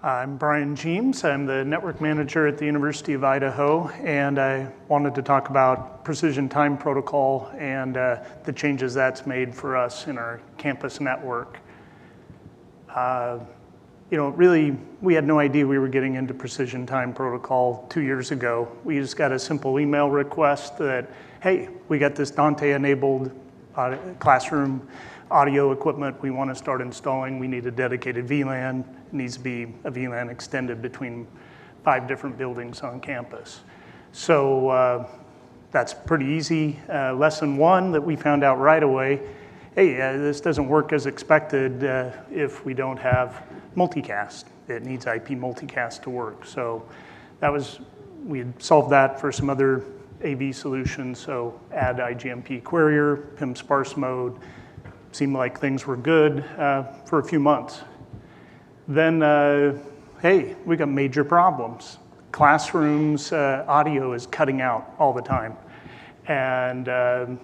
I'm Brian Jeames. I'm the network manager at the University of Idaho, and I wanted to talk about precision time protocol and the changes that's made for us in our campus network. Really, we had no idea we were getting into precision time protocol 2 years ago. We just got a simple email request that, hey, we got this Dante-enabled classroom audio equipment we want to start installing. We need a dedicated VLAN. It needs to be a VLAN extended between 5 different buildings on campus. So that's pretty easy. Lesson 1 that we found out right away, hey, this doesn't work as expected if we don't have multicast. It needs IP multicast to work. So we had solved that for some other AV solutions. So add IGMP querier, PIM sparse mode. Seemed like things were good for a few months. Then, hey, we got major problems. Classrooms audio is cutting out all the time. And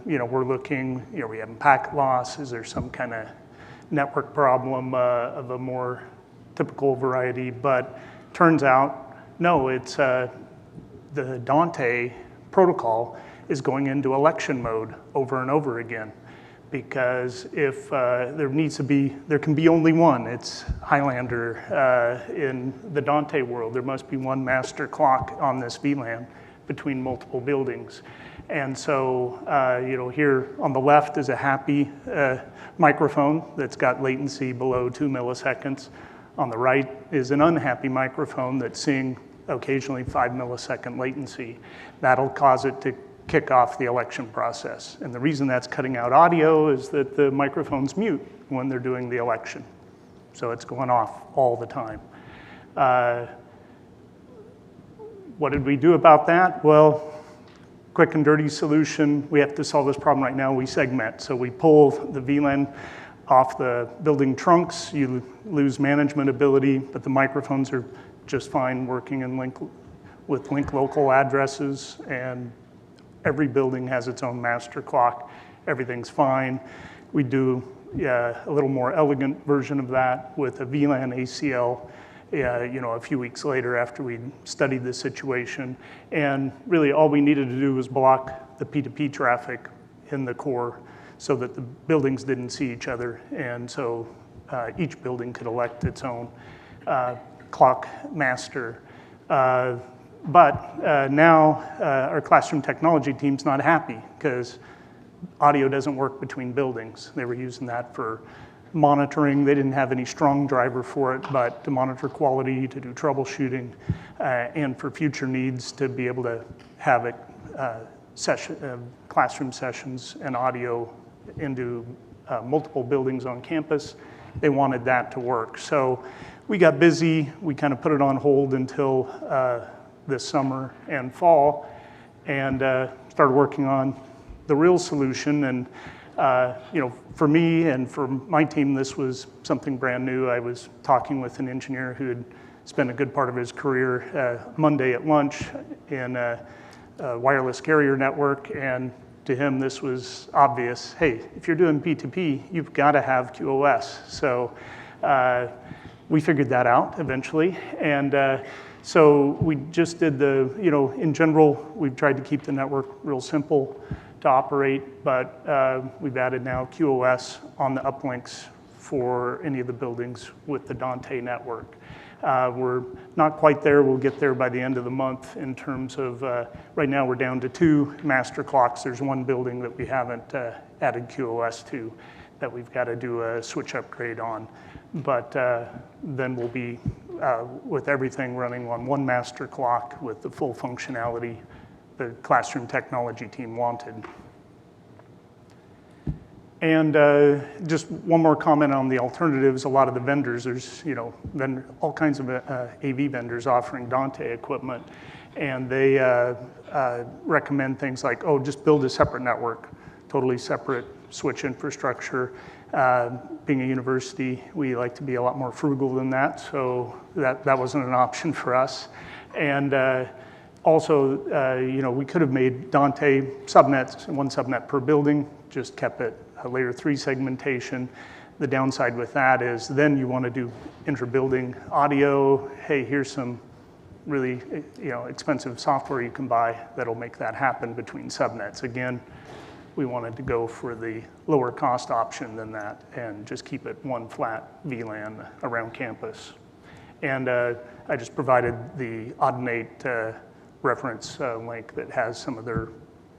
we're looking, we have packet loss. Is there some kind of network problem of a more typical variety? But turns out, no, it's the Dante protocol is going into election mode over and over again. Because if there can be only one. It's Highlander in the Dante world. There must be one master clock on this VLAN between multiple buildings. And so, here on the left is a happy microphone that's got latency below 2 milliseconds. On the right is an unhappy microphone that's seeing occasionally 5 millisecond latency. That'll cause it to kick off the election process. And the reason that's cutting out audio is that the microphones mute when they're doing the election. So it's going off all the time. What did we do about that? Well, quick and dirty solution. We have to solve this problem right now. We segment. So we pull the VLAN off the building trunks. You lose management ability, but the microphones are just fine working in with link local addresses, and every building has its own master clock. Everything's fine. We do a little more elegant version of that with a VLAN ACL, a few weeks later after we studied the situation. And really all we needed to do was block the P2P traffic in the core so that the buildings didn't see each other. And so each building could elect its own clock master. But now our classroom technology team's not happy because audio doesn't work between buildings. They were using that for monitoring. They didn't have any strong driver for it, but to monitor quality, to do troubleshooting, and for future needs to be able to have it classroom sessions and audio into multiple buildings on campus. They wanted that to work. So we got busy. We kind of put it on hold until this summer and fall, and started working on the real solution. And for me and for my team, this was something brand new. I was talking with an engineer who had spent a good part of his career Monday at lunch in a wireless carrier network, and to him this was obvious. Hey, if you're doing P2P, you've got to have QoS. So we figured that out eventually, and so we just did in general, we've tried to keep the network real simple to operate, but we've added now QoS on the uplinks for any of the buildings with the Dante network. We're not quite there. We'll get there by the end of the month in terms of, right now we're down to 2 master clocks. There's one building that we haven't added QoS to that we've got to do a switch upgrade on. But then we'll be with everything running on one master clock with the full functionality the classroom technology team wanted. And just one more comment on the alternatives. A lot of the vendors, there's all kinds of AV vendors offering Dante equipment, and they recommend things like, oh, just build a separate network, totally separate switch infrastructure. Being a university, we like to be a lot more frugal than that, so that wasn't an option for us. And also, we could have made Dante subnets, one subnet per building, just kept it a layer 3 segmentation. The downside with that is then you want to do intra-building audio. Hey, here's some really expensive software you can buy that'll make that happen between subnets. Again, we wanted to go for the lower cost option than that and just keep it one flat VLAN around campus. And I just provided the Audinate reference link that has some of their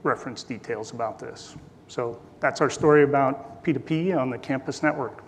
reference details about this. So that's our story about P2P on the campus network.